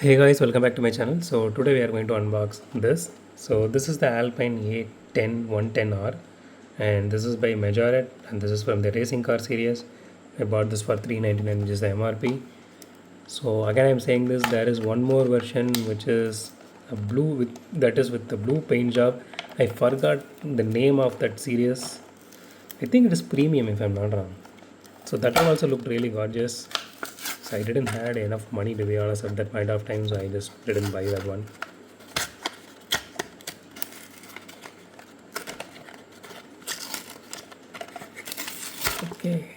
Hey guys, welcome back to my channel. So today we are going to unbox this. So this is the Alpine A110R and this is by Majorette and this is from the racing car series. I bought this for $399, which is the MRP. So again I'm saying this, there is one more version which is a blue with the blue paint job. I forgot the name of that series. I think it is premium if I'm not wrong. So that one also looked really gorgeous. So I didn't had enough money to be honest at that point of time, so I just didn't buy that one. Okay.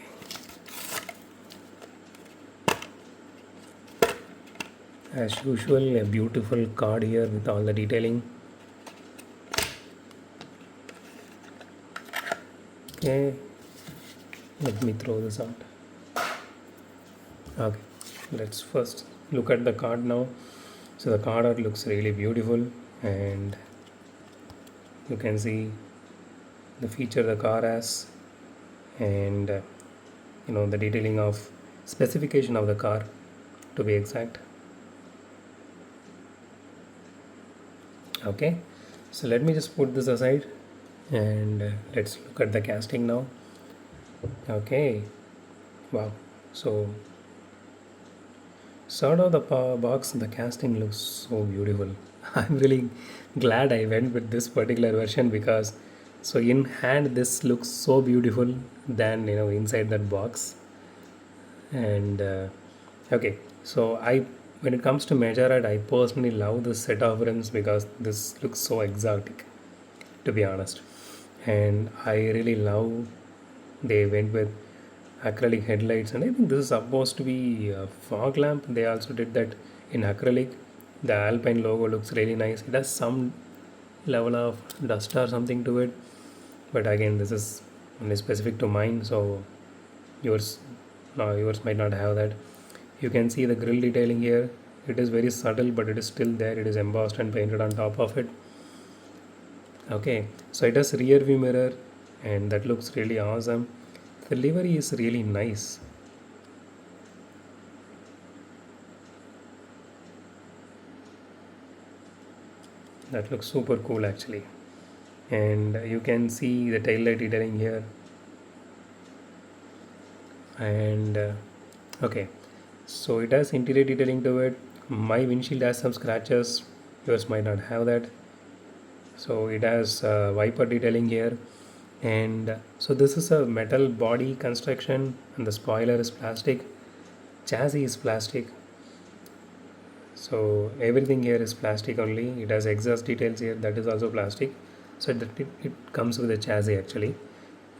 As usual, a beautiful card here with all the detailing. Okay. Let me throw this out. Okay. Let's first look at the card now. So the card art looks really beautiful and you can see the feature the car has and the detailing of specification of the car to be exact. Okay, so let me just put this aside and let's look at the casting now. Okay, wow, so sort of the box, the casting looks so beautiful. I'm really glad I went with this particular version because so in hand this looks so beautiful than inside that box. And okay, so I when it comes to Majorette, I personally love this set of rims because this looks so exotic, to be honest. And I really love they went with acrylic headlights, and I think this is supposed to be a fog lamp. They also did that in acrylic. The Alpine logo looks really nice. It has some level of dust or something to it, but again, this is only specific to mine, so yours no, yours might not have that. You can see the grill detailing here. It is very subtle, but it is still there. It is embossed and painted on top of it. Okay, so it has rear view mirror and that looks really awesome. The livery is really nice. That looks super cool actually. And you can see the tail light detailing here. And okay, so it has interior detailing to it. My windshield has some scratches. Yours might not have that. So it has wiper detailing here. And so this is a metal body construction and the spoiler is plastic, chassis is plastic, so everything here is plastic only. It has exhaust details here, that is also plastic. So it comes with a chassis actually.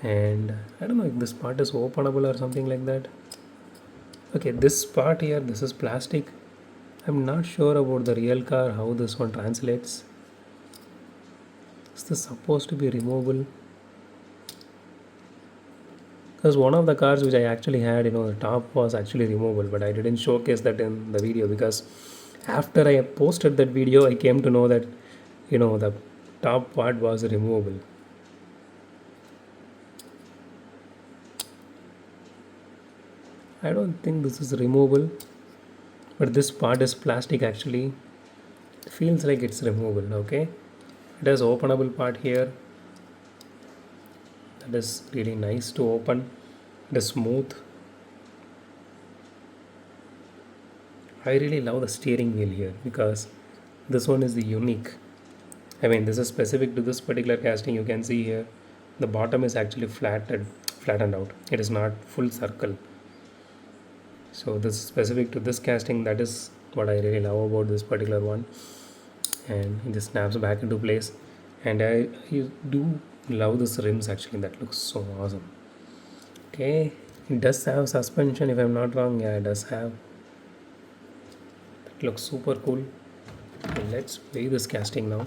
And I don't know if this part is openable or something like that. Okay, this part here, this is plastic. I'm not sure about the real car how this one translates. Is this supposed to be removable? Because one of the cars which I actually had, the top was actually removable, but I didn't showcase that in the video because after I posted that video, I came to know that, the top part was removable. I don't think this is removable, but this part is plastic actually. It feels like it's removable, okay? It has openable part here. That is really nice to open. It is smooth. I really love the steering wheel here because this one is the unique. I mean, this is specific to this particular casting. You can see here, the bottom is actually flattened out. It is not full circle. So this is specific to this casting. That is what I really love about this particular one. And it just snaps back into place. And I do love this rims actually. That looks so awesome. Okay, it does have suspension if I'm not wrong. Yeah, it does have. It looks super cool. Let's weigh this casting now.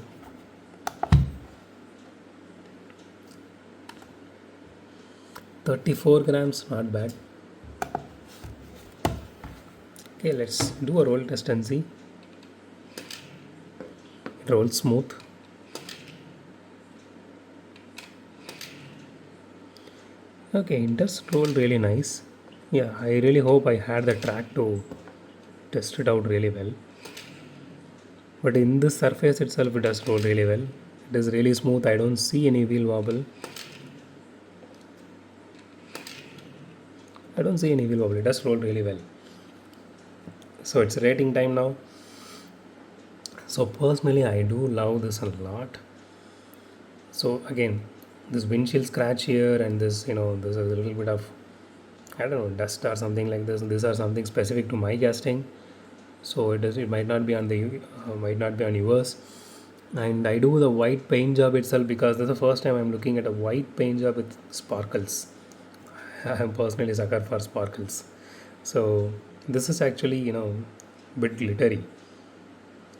34 grams, not bad. Okay, let's do a roll test and see. It rolls smooth. Okay, it does roll really nice. Yeah, I really hope I had the track to test it out really well. But in this surface itself, it does roll really well. It is really smooth. I don't see any wheel wobble. I don't see any wheel wobble. It does roll really well. So it's rating time now. So personally, I do love this a lot. So again, this windshield scratch here and this, there's a little bit of, I don't know, dust or something like this. These are something specific to my casting. So it might not be on yours. And I do the white paint job itself because this is the first time I'm looking at a white paint job with sparkles. I'm personally sucker for sparkles. So this is actually, bit glittery.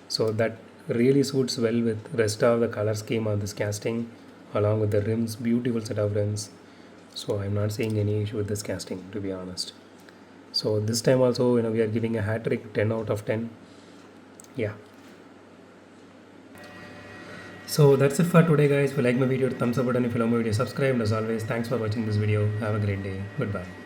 So that really suits well with rest of the color scheme on this casting along with the rims, beautiful set of rims. So I'm not seeing any issue with this casting, to be honest. So this time also, we are giving a hat trick, 10 out of 10. Yeah. So that's it for today, guys. If you like my video, thumbs up button. If you love my video, subscribe. And as always, thanks for watching this video. Have a great day. Goodbye.